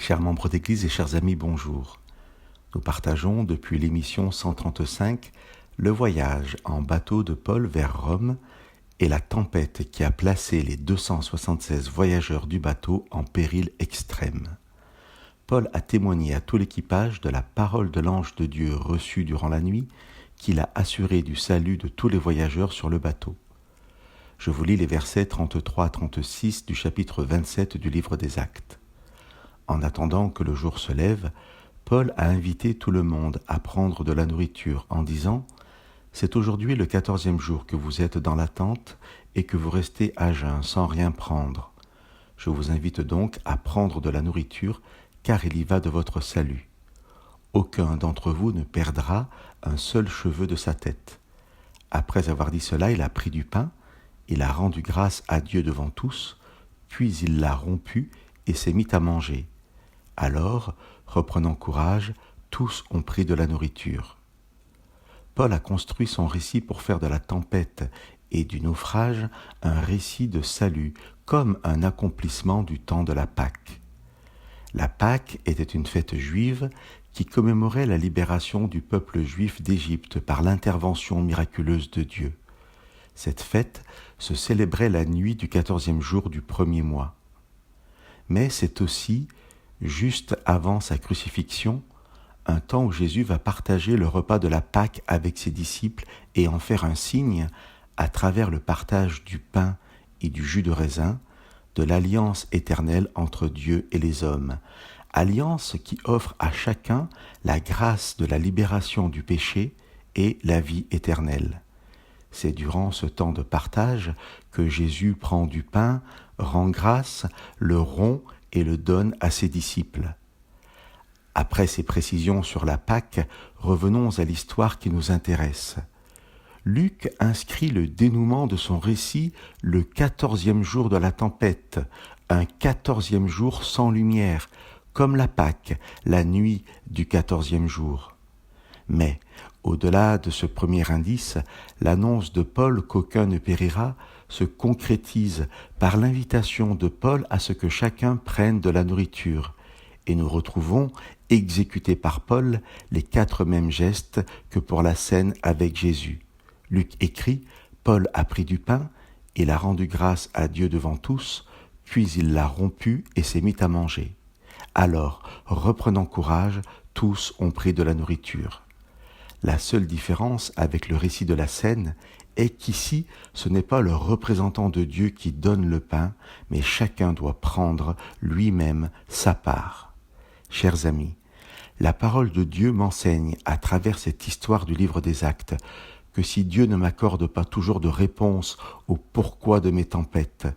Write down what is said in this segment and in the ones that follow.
Chers membres d'Église et chers amis, bonjour. Nous partageons depuis l'émission 135 le voyage en bateau de Paul vers Rome et la tempête qui a placé les 276 voyageurs du bateau en péril extrême. Paul a témoigné à tout l'équipage de la parole de l'ange de Dieu reçue durant la nuit qui l'a assuré du salut de tous les voyageurs sur le bateau. Je vous lis les versets 33 à 36 du chapitre 27 du livre des Actes. En attendant que le jour se lève, Paul a invité tout le monde à prendre de la nourriture en disant « C'est aujourd'hui le 14e jour que vous êtes dans la tente et que vous restez à jeun sans rien prendre. Je vous invite donc à prendre de la nourriture car il y va de votre salut. Aucun d'entre vous ne perdra un seul cheveu de sa tête. » Après avoir dit cela, il a pris du pain, il a rendu grâce à Dieu devant tous, puis il l'a rompu et s'est mis à manger. Alors, reprenant courage, tous ont pris de la nourriture. Paul a construit son récit pour faire de la tempête et du naufrage un récit de salut, comme un accomplissement du temps de la Pâque. La Pâque était une fête juive qui commémorait la libération du peuple juif d'Égypte par l'intervention miraculeuse de Dieu. Cette fête se célébrait la nuit du 14e jour du premier mois. Mais c'est aussi, juste avant sa crucifixion, un temps où Jésus va partager le repas de la Pâque avec ses disciples et en faire un signe à travers le partage du pain et du jus de raisin, de l'alliance éternelle entre Dieu et les hommes, alliance qui offre à chacun la grâce de la libération du péché et la vie éternelle. C'est durant ce temps de partage que Jésus prend du pain, rend grâce, le rompt et le donne à ses disciples. Après ces précisions sur la Pâque, revenons à l'histoire qui nous intéresse. Luc inscrit le dénouement de son récit le 14e jour de la tempête, un 14e jour sans lumière, comme la Pâque, la nuit du 14e jour. Mais, au-delà de ce premier indice, l'annonce de Paul qu'aucun ne périra se concrétise par l'invitation de Paul à ce que chacun prenne de la nourriture. Et nous retrouvons, exécutés par Paul, les 4 mêmes gestes que pour la scène avec Jésus. Luc écrit « Paul a pris du pain, il a rendu grâce à Dieu devant tous, puis il l'a rompu et s'est mis à manger. Alors, reprenant courage, tous ont pris de la nourriture. » La seule différence avec le récit de la scène est qu'ici, ce n'est pas le représentant de Dieu qui donne le pain, mais chacun doit prendre lui-même sa part. Chers amis, la parole de Dieu m'enseigne à travers cette histoire du livre des Actes que si Dieu ne m'accorde pas toujours de réponse au pourquoi de mes tempêtes,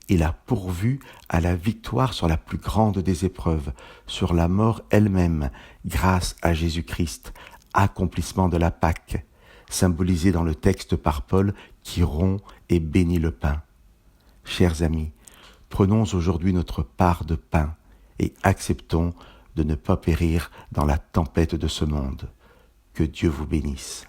il a pourvu à la victoire sur la plus grande des épreuves, sur la mort elle-même, grâce à Jésus-Christ, accomplissement de la Pâque, symbolisé dans le texte par Paul qui rompt et bénit le pain. Chers amis, prenons aujourd'hui notre part de pain et acceptons de ne pas périr dans la tempête de ce monde. Que Dieu vous bénisse.